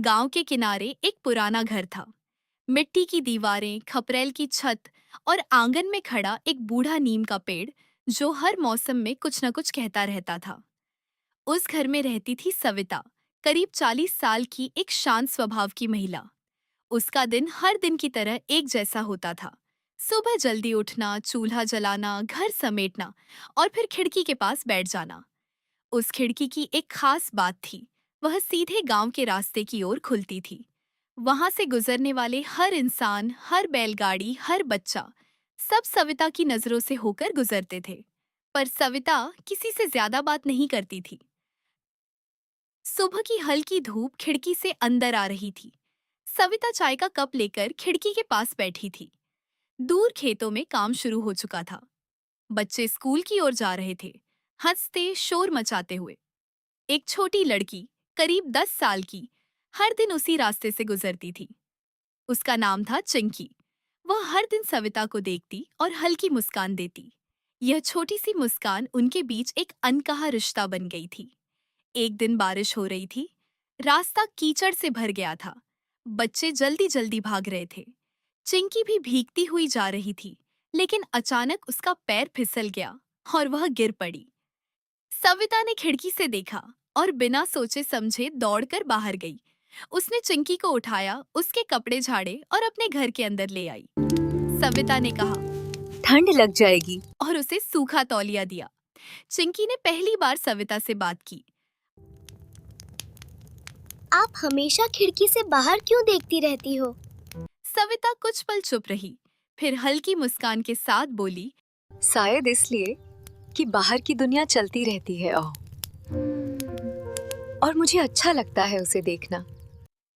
गांव के किनारे एक पुराना घर था। मिट्टी की दीवारें, खपरेल की छत और आंगन में खड़ा एक बूढ़ा नीम का पेड़ जो हर मौसम में कुछ न कुछ कहता रहता था। उस घर में रहती थी सविता, करीब 40 साल की एक शांत स्वभाव की महिला। उसका दिन हर दिन की तरह एक जैसा होता था। सुबह जल्दी उठना, चूल्हा जलाना, घर समेटना और फिर खिड़की के पास बैठ जाना। उस खिड़की की एक खास बात थी, वह सीधे गांव के रास्ते की ओर खुलती थी। वहां से गुजरने वाले हर इंसान, हर बैलगाड़ी, हर बच्चा, सब सविता की नजरों से होकर गुजरते थे। पर सविता किसी से ज्यादा बात नहीं करती थी। सुबह की हल्की धूप खिड़की से अंदर आ रही थी। सविता चाय का कप लेकर खिड़की के पास बैठी थी। दूर खेतों में काम शुरू हो चुका था। बच्चे स्कूल की ओर जा रहे थे, हंसते शोर मचाते हुए। एक छोटी लड़की, करीब 10 साल की, हर दिन उसी रास्ते से गुजरती थी। उसका नाम था चिंकी। वह हर दिन सविता को देखती और हल्की मुस्कान देती। यह छोटी सी मुस्कान उनके बीच एक अनकहा रिश्ता बन गई थी। एक दिन बारिश हो रही थी। रास्ता कीचड़ से भर गया था। बच्चे जल्दी जल्दी भाग रहे थे। चिंकी भी भीगती हुई जा रही थी, लेकिन अचानक उसका पैर फिसल गया और वह गिर पड़ी। सविता ने खिड़की से देखा और बिना सोचे समझे दौड़कर बाहर गई। उसने चिंकी को उठाया, उसके कपड़े झाड़े और अपने घर के अंदर ले आई। सविता ने कहा, ठंड लग जाएगी। और उसे सूखा तौलिया दिया। चिंकी ने पहली बार सविता से बात की। आप हमेशा खिड़की से बाहर क्यों देखती रहती हो? सविता कुछ पल चुप रही, फिर हल्की मुस्कान के साथ बोली, शायद इसलिए कि बाहर की दुनिया चलती रहती है और मुझे अच्छा लगता है उसे देखना।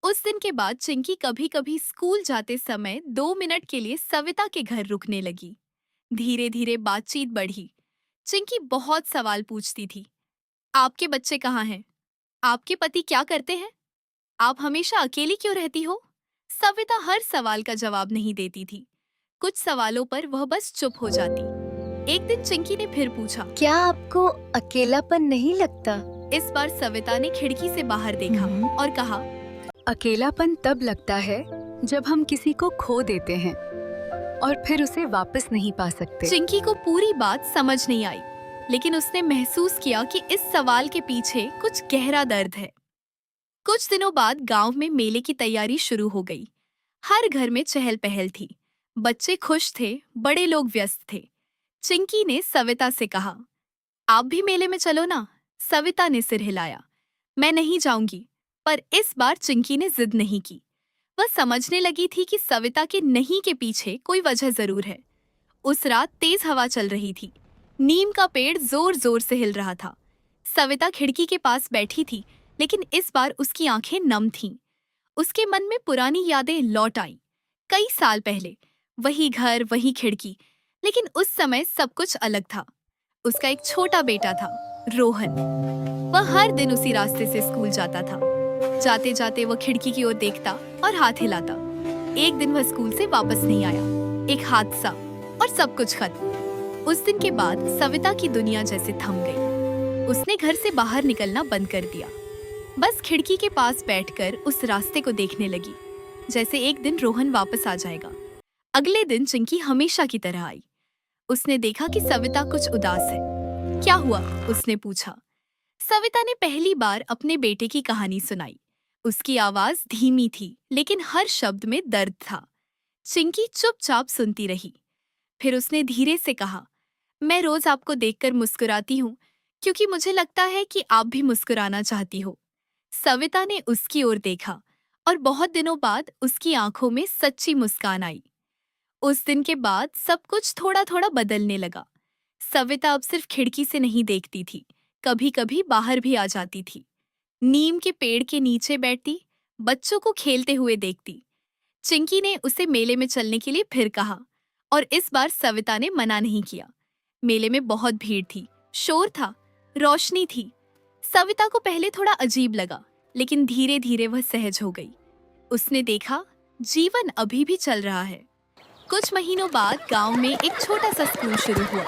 उस दिन के बाद चिंकी कभी कभी स्कूल जाते समय 2 मिनट के लिए सविता के घर रुकने लगी। धीरे धीरे बातचीत बढ़ी। चिंकी बहुत सवाल पूछती थी। आपके बच्चे कहाँ हैं? आपके पति क्या करते हैं? आप हमेशा अकेली क्यों रहती हो? सविता हर सवाल का जवाब नहीं देती थी। कुछ सवालों पर वह बस चुप हो जाती। एक दिन चिंकी ने फिर पूछा। क्या आपको अकेलापन नहीं लगता? इस बार सविता ने खिड़की से बाहर देखा और कहा, अकेलापन तब लगता है जब हम किसी को खो देते हैं और फिर उसे वापस नहीं पा सकते। चिंकी को पूरी बात समझ नहीं आई, लेकिन उसने महसूस किया कि इस सवाल के पीछे कुछ गहरा दर्द है। कुछ दिनों बाद गांव में मेले की तैयारी शुरू हो गई। हर घर में चहल पहल थी। बच्चे खुश थे, बड़े लोग व्यस्त थे। चिंकी ने सविता से कहा, आप भी मेले में चलो ना। सविता ने सिर हिलाया। मैं नहीं जाऊंगी। पर इस बार चिंकी ने जिद नहीं की। वह समझने लगी थी कि सविता के नहीं के पीछे कोई वजह जरूर है। उस रात तेज हवा चल रही थी। नीम का पेड़ जोर जोर से हिल रहा था। सविता खिड़की के पास बैठी थी, लेकिन इस बार उसकी आंखें नम थीं। उसके मन में पुरानी यादें लौट आईं। कई साल पहले, वही घर, वही खिड़की, लेकिन उस समय सब कुछ अलग था। उसका एक छोटा बेटा था, रोहन। वह हर दिन उसी रास्ते से स्कूल जाता था। जाते जाते वह खिड़की की ओर देखता और हाथ हिलाता। एक दिन वह स्कूल से वापस नहीं आया। एक हादसा और सब कुछ खत्म। उस दिन के बाद सविता की दुनिया जैसे थम गई। उसने घर से बाहर निकलना बंद कर दिया। बस खिड़की के पास बैठकर उस रास्ते को देखने लगी, जैसे एक दिन रोहन वापस आ जाएगा। अगले दिन चिंकी हमेशा की तरह आई। उसने देखा कि सविता कुछ उदास है। क्या हुआ? उसने पूछा। सविता ने पहली बार अपने बेटे की कहानी सुनाई। उसकी आवाज धीमी थी, लेकिन हर शब्द में दर्द था। चिंकी चुपचाप सुनती रही। फिर उसने धीरे से कहा, मैं रोज आपको देखकर मुस्कुराती हूँ, क्योंकि मुझे लगता है कि आप भी मुस्कुराना चाहती हो। सविता ने उसकी ओर देखा और बहुत दिनों बाद उसकी आंखों में सच्ची मुस्कान आई। उस दिन के बाद सब कुछ थोड़ा थोड़ा बदलने लगा। सविता अब सिर्फ खिड़की से नहीं देखती थी, कभी कभी बाहर भी आ जाती थी। नीम के पेड़ के नीचे बैठती, बच्चों को खेलते हुए देखती। चिंकी ने उसे मेले में चलने के लिए फिर कहा, और इस बार सविता ने मना नहीं किया। मेले में बहुत भीड़ थी, शोर था, रोशनी थी। सविता को पहले थोड़ा अजीब लगा, लेकिन धीरे धीरे वह सहज हो गई। उसने देखा, जीवन अभी भी चल रहा है। कुछ महीनों बाद गांव में एक छोटा सा स्कूल शुरू हुआ।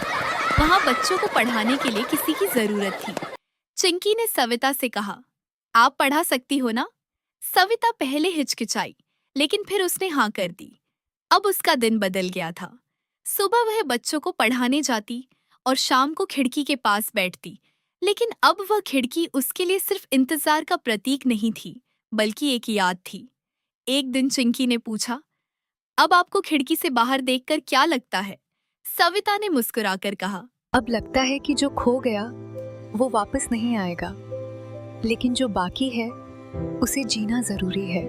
वहां बच्चों को पढ़ाने के लिए किसी की जरूरत थी। चिंकी ने सविता से कहा, आप पढ़ा सकती हो ना? सविता पहले हिचकिचाई, लेकिन फिर उसने हाँ कर दी। अब उसका दिन बदल गया था। सुबह वह बच्चों को पढ़ाने जाती और शाम को खिड़की के पास बैठती। लेकिन अब वह खिड़की उसके लिए सिर्फ इंतजार का प्रतीक नहीं थी, बल्कि एक याद थी। एक दिन चिंकी ने पूछा, अब आपको खिड़की से बाहर देखकर क्या लगता है? सविता ने मुस्कुराकर कहा, अब लगता है कि जो खो गया वो वापस नहीं आएगा, लेकिन जो बाकी है उसे जीना जरूरी है।